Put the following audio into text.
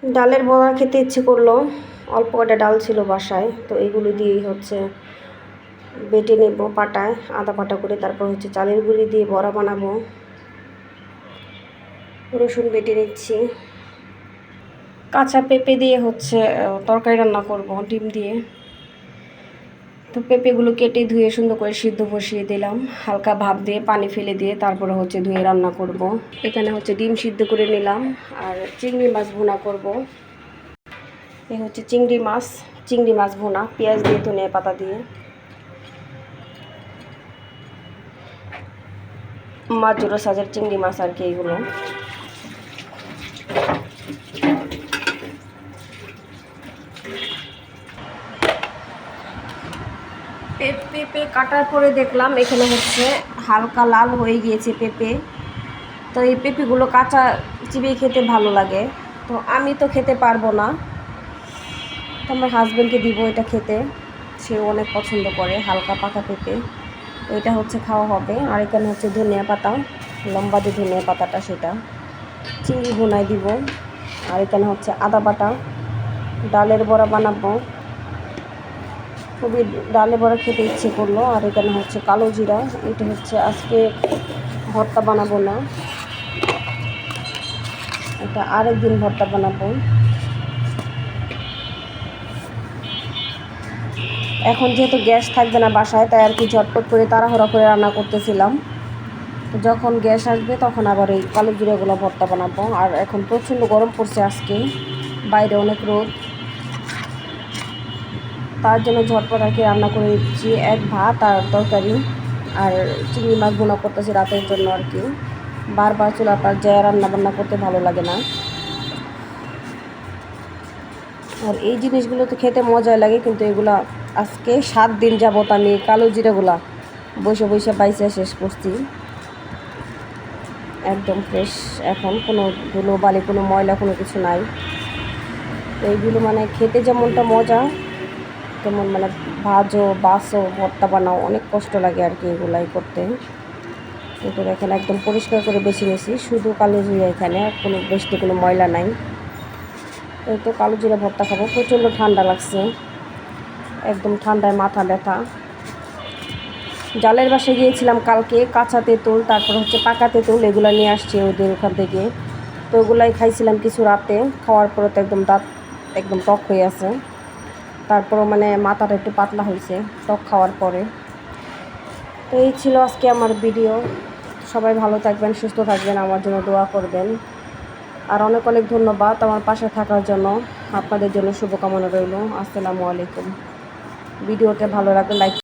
ডালের বড়া খেতে ইচ্ছে করলো, অল্প কটা ডাল ছিল বাসায়, তো এগুলো দিয়েই বেটে নেব পাটায়, আদা বাটা করে। তারপর চালের গুঁড়ি দিয়ে বড়া বানাবো। রসুন বেটে নিচ্ছি। কাঁচা পেঁপে দিয়ে তরকারি রান্না করব ডিম দিয়ে। তো পেঁপেগুলো কেটে ধুয়ে সুন্দর করে সিদ্ধ বসিয়ে দিলাম, হালকা ভাপ দিয়ে পানি ফেলে দিয়ে তারপরে ধুয়ে রান্না করব। এখানে ডিম সিদ্ধ করে নিলাম, আর চিংড়ি মাছ ভুনা করব। এই চিংড়ি মাছ ভুনা, পেঁয়াজ দিয়ে ধনিয়া পাতা দিয়ে। মাছ সাজের চিংড়ি মাছ আর কি এগুলো। পেঁপে কাটার পরে দেখলাম এখানে হালকা লাল হয়ে গিয়েছে পেঁপে। তো এই পেঁপেগুলো কাঁচা চিবিয়ে খেতে ভালো লাগে, তো আমি তো খেতে পারবো না, তো আমার হাজব্যান্ডকে দিব এটা খেতে। সে অনেক পছন্দ করে হালকা পাকা পেঁপে, তো এটা খাওয়া হবে। আর এখানে ধনিয়া পাতা, লম্বা যে ধনিয়া পাতাটা, সেটা চিংড়ি ভুনায় দিব। আর এখানে আদা বাটা, ডালের বড়া বানাবো। খুবই ডালের বড়া খেতে ইচ্ছে করলো। আর এখানে কালো জিরা, এটা আজকে ভর্তা বানাবো না, এটা আরেকদিন ভর্তা বানাবো। এখন যেহেতু গ্যাস থাকবে না বাসায়, তাই আর কি ঝটপট করে তাড়াহুড়া করে রান্না করতেছিলাম। তো যখন গ্যাস আসবে তখন আবার এই কালো জিরাগুলো ভর্তা বানাবো। আর এখন প্রচণ্ড গরম পড়ছে আজকে, বাইরে অনেক রোদ, তার জন্য ঝটপট আর কি রান্না করে দিচ্ছি। এক ভাত আর তরকারি, আর চিংড়ি মাছ ভুনা করতেছি রাতের জন্য আর কি। বারবার চুলার পার যায় রান্না বান্না করতে ভালো লাগে না। আর এই জিনিসগুলো তো খেতে মজাই লাগে, কিন্তু এগুলা আজকে 7 দিন যাবত আমি কালো জিরাগুলা বসে বসে বাইসে শেষ করছি। একদম ফ্রেশ, এখন কোনো ধুলো বালি, কোনো ময়লা, কোনো কিছু নাই। এইগুলো খেতে যেমনটা মজা, তেমন ভাজো, বাসো, ভর্তা বানাও, অনেক কষ্ট লাগে আর কি এগুলাই করতে। কিন্তু দেখেন একদম পরিষ্কার করে বেছে নিয়েছি, শুধু কালো জিরা, এখানে কোনো বেশি কোনো ময়লা নাই। এই তো কালো জিরা ভর্তা খাবো। প্রচণ্ড ঠান্ডা লাগছে, একদম ঠান্ডায় মাথা ব্যথা। জালের বাসায় গিয়েছিলাম কালকে, কাঁচা তেঁতুল, তারপর পাকা তেঁতুল, এগুলো নিয়ে আসছে ওদের ওখান থেকে। তো ওগুলাই খাইছিলাম কিছু রাতে, খাওয়ার পরে তো একদম দাঁত একদম টক হয়ে আছে। তারপরও মাথাটা একটু পাতলা হয়েছে টক খাওয়ার পরে। তো এই ছিল আজকে আমার ভিডিও। সবাই ভালো থাকবেন, সুস্থ থাকবেন, আমার জন্য দোয়া করবেন। আর অনেক অনেক ধন্যবাদ আমার পাশে থাকার জন্য। আপনাদের জন্য শুভকামনা রইল। আসসালামু আলাইকুম। ভিডিওটা ভালো লাগলে লাইক